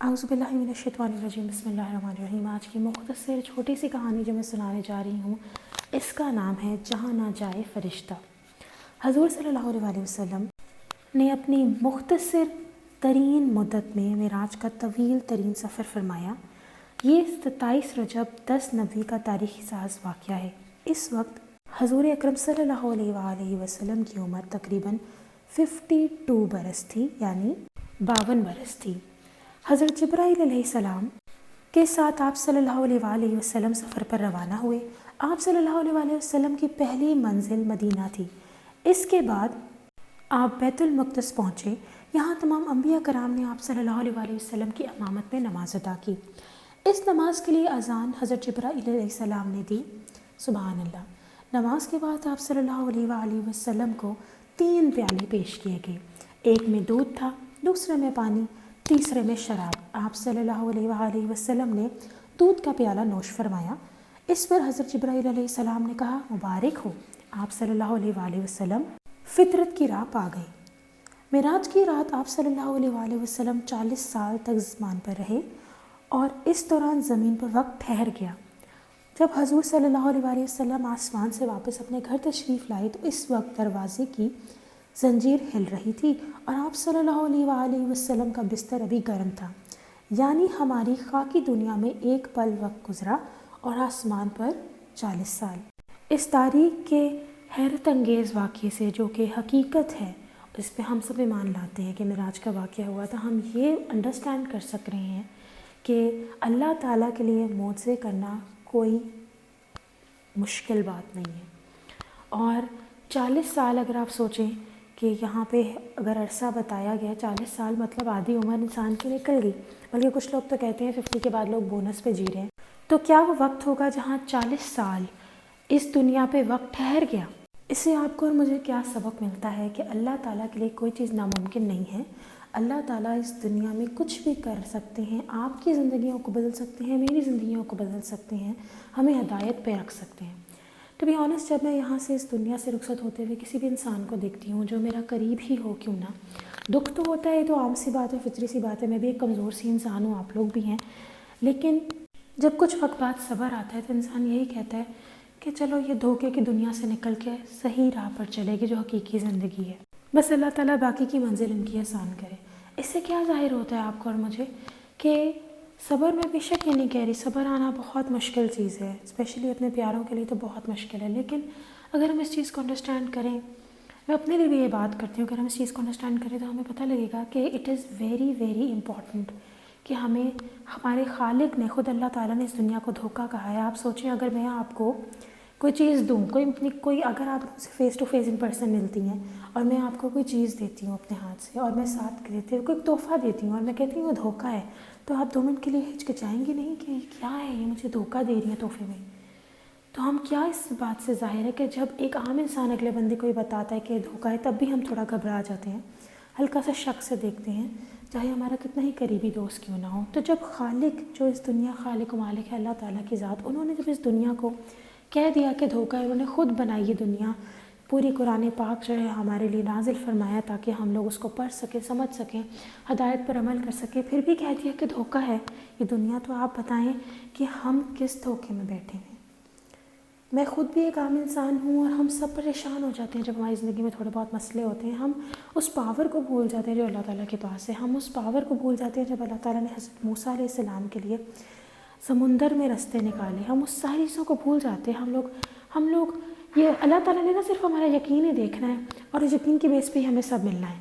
اعوذ باللہ من الشیطان الرجیم، بسم اللہ الرحمن الرحیم۔ آج کی مختصر چھوٹی سی کہانی جو میں سنانے جا رہی ہوں، اس کا نام ہے جہاں نہ جائے فرشتہ۔ حضور صلی اللہ علیہ وسلم نے اپنی مختصر ترین مدت میں معراج کا طویل ترین سفر فرمایا۔ یہ 27 رجب 10 نبوی کا تاریخی ساز واقعہ ہے۔ اس وقت حضور اکرم صلی اللہ علیہ وسلم کی عمر تقریباً 52 برس تھی، یعنی 52 برس تھی۔ حضرت جبرائیل علیہ السلام کے ساتھ آپ صلی اللہ علیہ وسلم سفر پر روانہ ہوئے۔ آپ صلی اللہ علیہ وسلم کی پہلی منزل مدینہ تھی۔ اس کے بعد آپ بیت المقدس پہنچے۔ یہاں تمام انبیاء کرام نے آپ صلی اللہ علیہ وسلم کی امامت میں نماز ادا کی۔ اس نماز کے لیے اذان حضرت جبرائیل علیہ السلام نے دی۔ سبحان اللہ۔ نماز کے بعد آپ صلی اللہ علیہ وسلم کو 3 پیالے پیش کیے گئے۔ ایک میں دودھ تھا، دوسرے میں پانی، تیسرے میں شراب۔ آپ صلی اللہ علیہ وسلم نے دودھ کا پیالہ نوش فرمایا۔ اس پر حضرت جبرائیل علیہ السلام نے کہا، مبارک ہو، آپ صلی اللہ علیہ وسلم فطرت کی راہ پا گئے۔ معراج کی رات آپ صلی اللہ علیہ وسلم 40 سال تک زمان پر رہے اور اس دوران زمین پر وقت ٹھہر گیا۔ جب حضور صلی اللہ علیہ وسلم آسمان سے واپس اپنے گھر تشریف لائے تو اس وقت دروازے کی زنجیر ہل رہی تھی اور آپ صلی اللہ علیہ وسلم کا بستر ابھی گرم تھا، یعنی ہماری خاکی دنیا میں ایک پل وقت گزرا اور آسمان پر 40 سال۔ اس تاریخ کے حیرت انگیز واقعے سے جو کہ حقیقت ہے، اس پہ ہم سب ایمان لاتے ہیں کہ معراج کا واقعہ ہوا تھا، ہم یہ انڈرسٹینڈ کر سک رہے ہیں کہ اللہ تعالیٰ کے لیے معجزے کرنا کوئی مشکل بات نہیں ہے۔ اور 40 سال اگر آپ سوچیں کہ یہاں پہ اگر عرصہ بتایا گیا 40 سال مطلب آدھی عمر انسان کی نکل گئی، بلکہ کچھ لوگ تو کہتے ہیں 50 کے بعد لوگ بونس پہ جی رہے ہیں، تو کیا وہ وقت ہوگا جہاں 40 سال اس دنیا پہ وقت ٹھہر گیا؟ اس سے آپ کو اور مجھے کیا سبق ملتا ہے کہ اللہ تعالیٰ کے لیے کوئی چیز ناممکن نہیں ہے۔ اللہ تعالیٰ اس دنیا میں کچھ بھی کر سکتے ہیں، آپ کی زندگیوں کو بدل سکتے ہیں، میری زندگیوں کو بدل سکتے ہیں، ہمیں ہدایت پہ رکھ سکتے ہیں۔ ٹو بی آنیسٹ، جب میں یہاں سے اس دنیا سے رخصت ہوتے ہوئے کسی بھی انسان کو دیکھتی ہوں جو میرا قریب ہی ہو کیوں نہ، دکھ تو ہوتا ہے، تو عام سی بات ہے، فطری سی بات ہے، میں بھی ایک کمزور سی انسان ہوں، آپ لوگ بھی ہیں، لیکن جب کچھ وقت بعد صبر آتا ہے تو انسان یہی کہتا ہے کہ چلو یہ دھوکے کی دنیا سے نکل کے صحیح راہ پر چلے گی جو حقیقی زندگی ہے۔ بس اللہ تعالیٰ باقی کی منزل ان کی آسان کرے۔ اس سے کیا ظاہر ہوتا ہے آپ کو اور مجھے کہ صبر میں بے شک یہ نہیں کہہ رہی، صبر آنا بہت مشکل چیز ہے، اسپیشلی اپنے پیاروں کے لیے تو بہت مشکل ہے، لیکن اگر ہم اس چیز کو انڈرسٹینڈ کریں، میں اپنے لیے بھی یہ بات کرتی ہوں، اگر ہم اس چیز کو انڈرسٹینڈ کریں تو ہمیں پتہ لگے گا کہ it is very very important کہ ہمیں ہمارے خالق نے، خود اللہ تعالیٰ نے اس دنیا کو دھوکہ کہا ہے۔ آپ سوچیں، اگر میں آپ کو کوئی چیز دوں، کوئی اگر آپ مجھ سے face to face in person ملتی ہیں اور میں آپ کو کوئی چیز دیتی ہوں اپنے ہاتھ سے اور میں ساتھ دیتی ہوں کوئی تحفہ دیتی ہوں اور میں کہتی ہوں وہ دھوکہ ہے، تو آپ 2 منٹ کے لیے ہچکچائیں گی نہیں کہ کیا ہے یہ مجھے دھوکہ دے رہی ہے تحفے میں؟ تو ہم کیا اس بات سے ظاہر ہے کہ جب ایک عام انسان اگلے بندے کو یہ بتاتا ہے کہ دھوکہ ہے، تب بھی ہم تھوڑا گھبرا جاتے ہیں، ہلکا سا شک سے دیکھتے ہیں، چاہے ہمارا کتنا ہی قریبی دوست کیوں نہ ہو۔ تو جب خالق، جو اس دنیا خالق و مالک ہے، اللہ تعالیٰ کی ذات، انہوں نے جب اس دنیا کو کہہ دیا کہ دھوکہ ہے، انہوں نے خود بنائی یہ دنیا، پوری قرآن پاک جو ہے ہمارے لیے نازل فرمایا تاکہ ہم لوگ اس کو پڑھ سکیں، سمجھ سکیں، ہدایت پر عمل کر سکیں، پھر بھی کہہ دیا کہ دھوکہ ہے یہ دنیا، تو آپ بتائیں کہ ہم کس دھوکے میں بیٹھے ہیں؟ میں خود بھی ایک عام انسان ہوں اور ہم سب پریشان ہو جاتے ہیں جب ہماری زندگی میں تھوڑے بہت مسئلے ہوتے ہیں، ہم اس پاور کو بھول جاتے ہیں جو اللہ تعالیٰ کے پاس ہے، ہم اس پاور کو بھول جاتے ہیں جب اللہ تعالیٰ نے حضرت موسیٰ علیہ السلام کے لیے سمندر میں رستے نکالے، ہم اس ساری چیزوں کو بھول جاتے ہیں۔ ہم لوگ یہ اللہ تعالیٰ نے نہ صرف ہمارا یقین ہی دیکھنا ہے اور اس یقین کی بیس پہ ہی ہمیں سب ملنا ہے،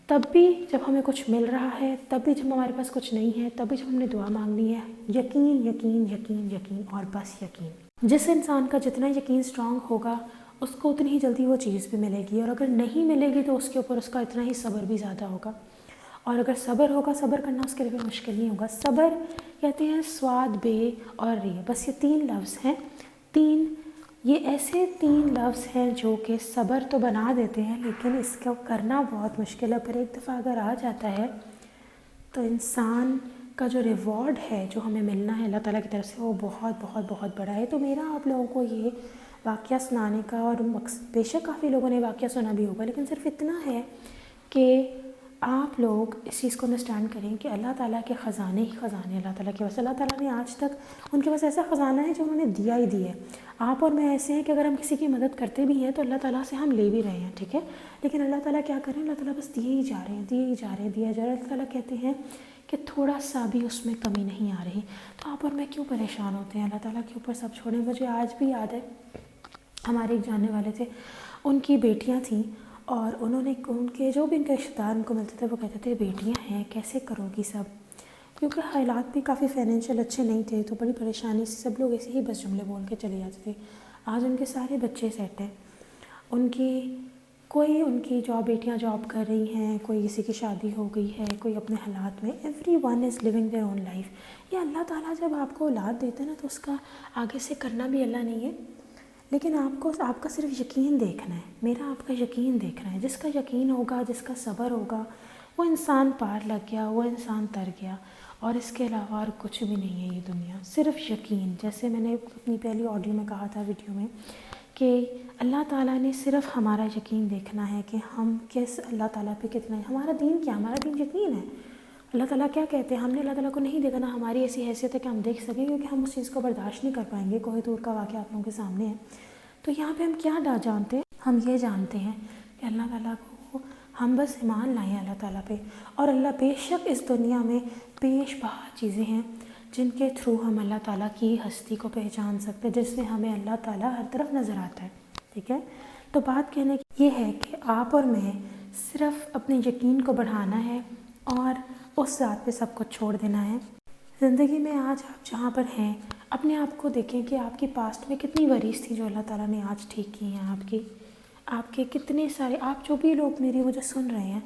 تب بھی جب ہمیں کچھ مل رہا ہے، تب بھی جب ہمارے پاس کچھ نہیں ہے، تب بھی جب ہم نے دعا مانگنی ہے، یقین یقین یقین یقین اور بس یقین۔ جس انسان کا جتنا یقین اسٹرانگ ہوگا اس کو اتنی ہی جلدی وہ چیز بھی ملے گی، اور اگر نہیں ملے گی تو اس کے اوپر اس کا اتنا ہی صبر بھی زیادہ ہوگا، اور اگر صبر ہوگا، صبر کرنا اس کے لیے بھی مشکل نہیں ہوگا۔ صبر کہتے ہیں سواد، بے اور رے، بس یہ 3 لفظ ہیں، یہ ایسے 3 لفظ ہیں جو کہ صبر تو بنا دیتے ہیں لیکن اس کو کرنا بہت مشکل ہے، پر ایک دفعہ اگر آ جاتا ہے تو انسان کا جو ریوارڈ ہے جو ہمیں ملنا ہے اللہ تعالیٰ کی طرف سے، وہ بہت بہت بہت بڑا ہے۔ تو میرا آپ لوگوں کو یہ واقعہ سنانے کا اور مقصد، بے شک کافی لوگوں نے واقعہ سنا بھی ہوگا، لیکن صرف اتنا ہے کہ آپ لوگ اس چیز کو انڈرسٹینڈ کریں کہ اللہ تعالیٰ کے خزانے ہی خزانے اللہ تعالیٰ کے پاس، اللہ تعالیٰ نے آج تک ان کے پاس ایسا خزانہ ہے جو انہوں نے دیا ہی دیا ہے۔ آپ اور میں ایسے ہیں کہ اگر ہم کسی کی مدد کرتے بھی ہیں تو اللہ تعالیٰ سے ہم لے بھی رہے ہیں، ٹھیک ہے، لیکن اللہ تعالیٰ کیا کریں، اللہ تعالیٰ بس دیے ہی جا رہے ہیں، دیے ہی جا رہے ہیں، دیا جا رہا ہے۔ اللہ تعالیٰ کہتے ہیں کہ تھوڑا سا بھی اس میں کمی نہیں آ رہی، تو آپ اور میں کیوں پریشان ہوتے ہیں، اللہ تعالیٰ کے اوپر سب چھوڑیں۔ مجھے آج بھی یاد ہے، ہمارے ایک جاننے والے تھے، ان کی بیٹیاں تھیں، اور انہوں نے ان کے جو بھی ان کے رشتہ دار ان کو ملتے تھے وہ کہتے تھے بیٹیاں ہیں کیسے کرو گی سب، کیونکہ حالات بھی کافی فائنینشیل اچھے نہیں تھے، تو بڑی پریشانی سے سب لوگ ایسے ہی بس جملے بول کے چلے جاتے تھے۔ آج ان کے سارے بچے سیٹ ہیں، ان کی جو بیٹیاں جاب کر رہی ہیں، کوئی کسی کی شادی ہو گئی ہے، کوئی اپنے حالات میں، everyone is living their own life. یہ اللہ تعالیٰ جب آپ کو اولاد دیتے ہیں نا تو اس کا آگے سے کرنا بھی اللہ نہیں ہے، لیکن آپ کا صرف یقین دیکھنا ہے، میرا آپ کا یقین دیکھنا ہے۔ جس کا یقین ہوگا، جس کا صبر ہوگا، وہ انسان پار لگ گیا، وہ انسان تر گیا، اور اس کے علاوہ اور کچھ بھی نہیں ہے یہ دنیا، صرف یقین۔ جیسے میں نے اپنی پہلی آڈیو میں کہا تھا، ویڈیو میں، کہ اللہ تعالیٰ نے صرف ہمارا یقین دیکھنا ہے کہ ہم کس اللہ تعالیٰ پہ کتنا ہے۔ ہمارا دین کیا، ہمارا دین یقین ہے۔ اللہ تعالیٰ کیا کہتے ہیں، ہم نے اللہ تعالیٰ کو نہیں دیکھا، نہ ہماری ایسی حیثیت ہے کہ ہم دیکھ سکیں، کیونکہ ہم اس چیز کو برداشت نہیں کر پائیں گے۔ کوہ طور کا واقعہ آپ لوگوں کے سامنے ہے۔ تو یہاں پہ ہم کیا جانتے ہیں، ہم یہ جانتے ہیں کہ اللہ تعالیٰ کو ہم بس ایمان لائیں اللہ تعالیٰ پہ، اور اللہ بے شک اس دنیا میں بیش بہا چیزیں ہیں جن کے تھرو ہم اللہ تعالیٰ کی ہستی کو پہچان سکتے ہیں، جس میں ہمیں اللہ تعالیٰ ہر طرف نظر آتا ہے، ٹھیک ہے۔ تو بات کہنے کی یہ ہے کہ آپ اور میں صرف اپنے یقین کو بڑھانا ہے اور اس ذات پہ سب کچھ چھوڑ دینا ہے۔ زندگی میں آج آپ جہاں پر ہیں، اپنے آپ کو دیکھیں کہ آپ کی پاسٹ میں کتنی وریث تھی جو اللہ تعالیٰ نے آج ٹھیک کی ہیں، آپ کے کتنے سارے، آپ جو بھی لوگ مجھے سن رہے ہیں،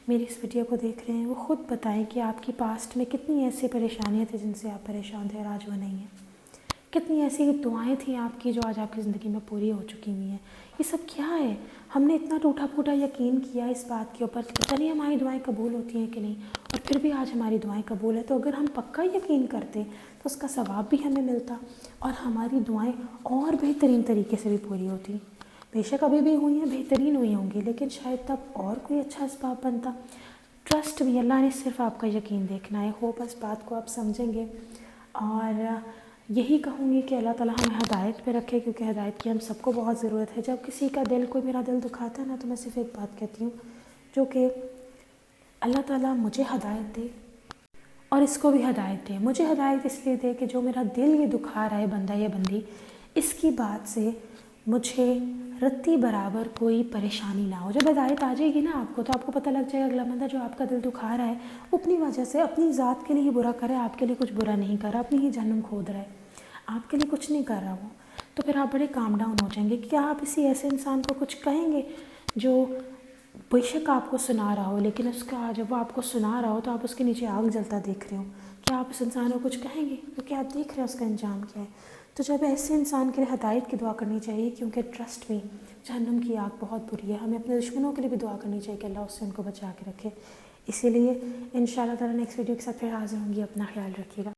میری اس ویڈیو کو دیکھ رہے ہیں، وہ خود بتائیں کہ آپ کی پاسٹ میں کتنی ایسی پریشانیاں تھیں جن سے آپ پریشان تھے اور آج وہ نہیں ہیں، کتنی ایسی دعائیں تھیں آپ کی جو آج آپ کی زندگی میں پوری ہو چکی ہوئی ہیں۔ یہ سب کیا ہے؟ ہم نے اتنا ٹوٹا پھوٹا یقین کیا اس بات کے اوپر کہ پتہ نہیں ہماری دعائیں قبول ہوتی ہیں کہ نہیں، اور پھر بھی آج ہماری دعائیں قبول ہیں۔ تو اگر ہم پکا یقین کرتے تو اس کا ثواب بھی ہمیں ملتا اور ہماری دعائیں اور بہترین طریقے سے بھی پوری ہوتی۔ بے شک ابھی بھی ہوئی ہیں، بہترین ہوئی ہوں گی، لیکن شاید تب اور کوئی اچھا اسباب بنتا۔ ٹرسٹ بھی، اللہ نے صرف آپ کا یقین دیکھنا ہے۔ ہوپ اس بات کو آپ سمجھیں گے، اور یہی کہوں گی کہ اللہ تعالیٰ ہمیں ہدایت پہ رکھے، کیونکہ ہدایت کی ہم سب کو بہت ضرورت ہے۔ جب کسی کا کوئی میرا دل دکھاتا ہے نا، تو میں صرف ایک بات کہتی ہوں، جو کہ اللہ تعالیٰ مجھے ہدایت دے اور اس کو بھی ہدایت دے۔ مجھے ہدایت اس لیے دے کہ جو میرا دل یہ دکھا رہا ہے بندہ یا بندی، اس کی بات سے مجھے رتی برابر کوئی پریشانی نہ ہو۔ جب ہدایت آ جائے گی نا آپ کو، تو آپ کو پتہ لگ جائے گا اگلا بندہ جو آپ کا دل دکھا رہا ہے وہ اپنی وجہ سے اپنی ذات کے لیے ہی برا کر رہا ہے، آپ کے لیے کچھ برا نہیں کر رہا، اپنی ہی جہنم کھود رہا ہے، آپ کے لیے کچھ نہیں کر رہا وہ۔ تو پھر آپ بڑے کام ڈاؤن ہو جائیں گے۔ کیا آپ اسی ایسے انسان کو کچھ کہیں گے جو بے شک آپ کو سنا رہا ہو، لیکن اس کا جب وہ آپ کو سنا رہا ہو تو آپ اس کے نیچے آگ جلتا دیکھ رہے ہو، کیا آپ اس انسان کو کچھ کہیں گے؟ کیونکہ آپ دیکھ رہے ہیں اس کا انجام کیا ہے۔ تو جب ایسے انسان کے لیے ہدایت کی دعا کرنی چاہیے، کیونکہ ٹرسٹ میں جہنم کی آگ بہت بری ہے۔ ہمیں اپنے دشمنوں کے لیے بھی دعا کرنی چاہیے کہ اللہ اس سے ان کو بچا کے رکھے۔ اسی لیے انشاءاللہ تعالیٰ نیکسٹ ویڈیو کے ساتھ پھر حاضر ہوں گی۔ اپنا خیال رکھیے گا۔